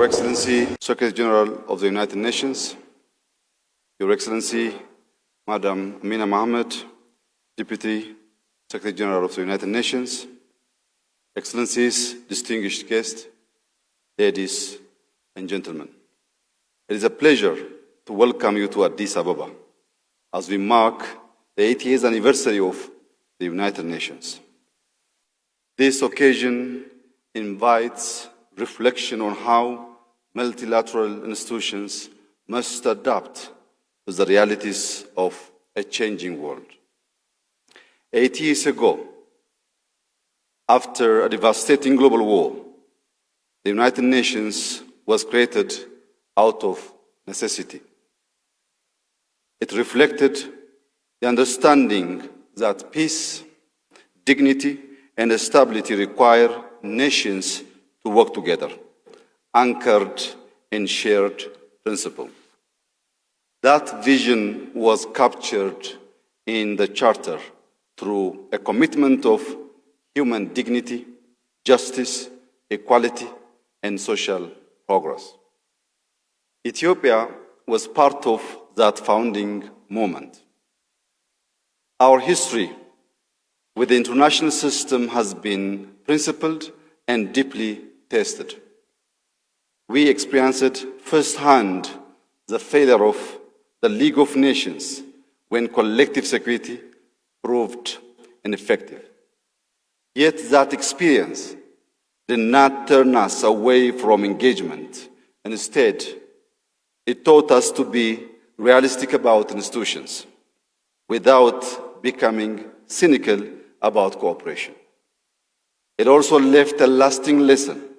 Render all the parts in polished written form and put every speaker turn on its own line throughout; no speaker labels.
Your Excellency, Secretary General of the United Nations, Your Excellency, Madam Amina Mohammed, Deputy Secretary General of the United Nations, Excellencies, distinguished guests, ladies and gentlemen. It is a pleasure to welcome you to Addis Ababa as we mark the 80th anniversary of the United Nations. This occasion invites reflection on how multilateral institutions must adapt to the realities of a changing world. 80 years ago, after a devastating global war, the United Nations was created out of necessity. It reflected the understanding that peace, dignity, and stability require nations to work together, anchored in shared principle. That vision was captured in the Charter through a commitment of human dignity, justice, equality, and social progress. Ethiopia was part of that founding moment. Our history with the international system has been principled and deeply tested. We experienced firsthand the failure of the League of Nations when collective security proved ineffective. Yet that experience did not turn us away from engagement. Instead, it taught us to be realistic about institutions without becoming cynical about cooperation. It also left a lasting lesson.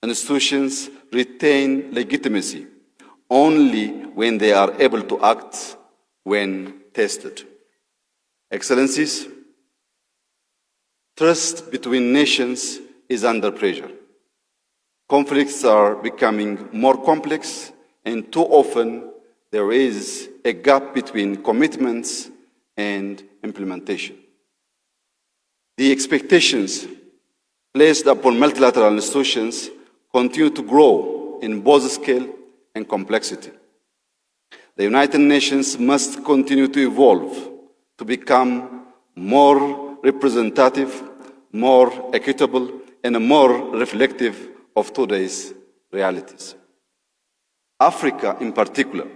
Institutions retain legitimacy only when they are able to act when tested. Excellencies, trust between nations is under pressure. Conflicts are becoming more complex, and too often there is a gap between commitments and implementation. The expectations placed upon multilateral institutions continue to grow in both scale and complexity. The United Nations must continue to evolve to become more representative, more equitable, and more reflective of today's realities. Africa, in particular,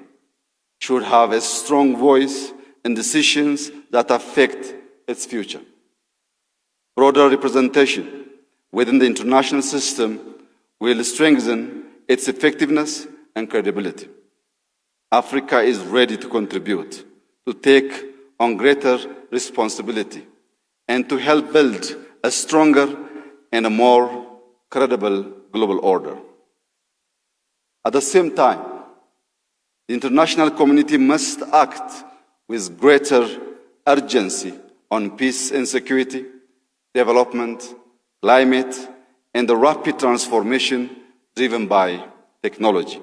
should have a strong voice in decisions that affect its future. Broader representation within the international system will strengthen its effectiveness and credibility. Africa is ready to contribute, to take on greater responsibility, and to help build a stronger and a more credible global order. At the same time, the international community must act with greater urgency on peace and security, development, climate, and the rapid transformation driven by technology.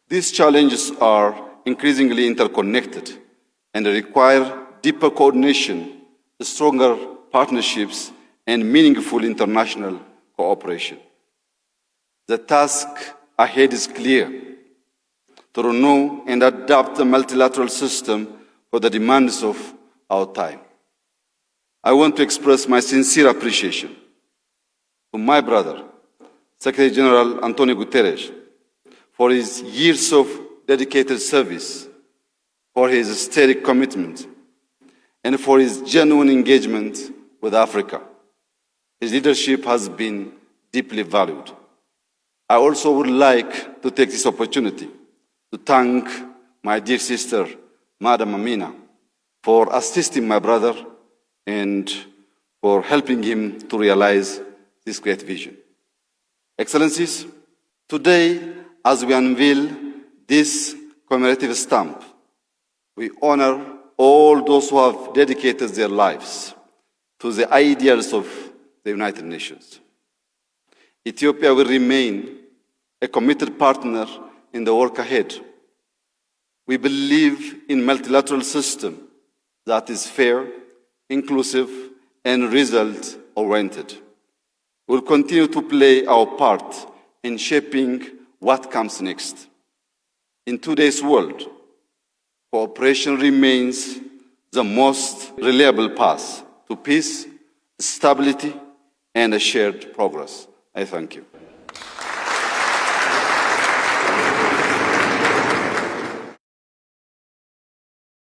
These challenges are increasingly interconnected and require deeper coordination, stronger partnerships, and meaningful international cooperation. The task ahead is clear: to renew and adapt the multilateral system for the demands of our time. I want to express my sincere appreciation to my brother, Secretary General Antonio Guterres, for his years of dedicated service, for his steady commitment, and for his genuine engagement with Africa. His leadership has been deeply valued. I also would like to take this opportunity to thank my dear sister, Madam Amina, for assisting my brother and for helping him to realize this great vision. Excellencies, today, as we unveil this commemorative stamp, we honor all those who have dedicated their lives to the ideals of the United Nations. Ethiopia will remain a committed partner in the work ahead. We believe in a multilateral system that is fair, inclusive, and result-oriented. We will continue to play our part in shaping what comes next. In today's world, cooperation remains the most reliable path to peace, stability, and a shared progress. I thank you.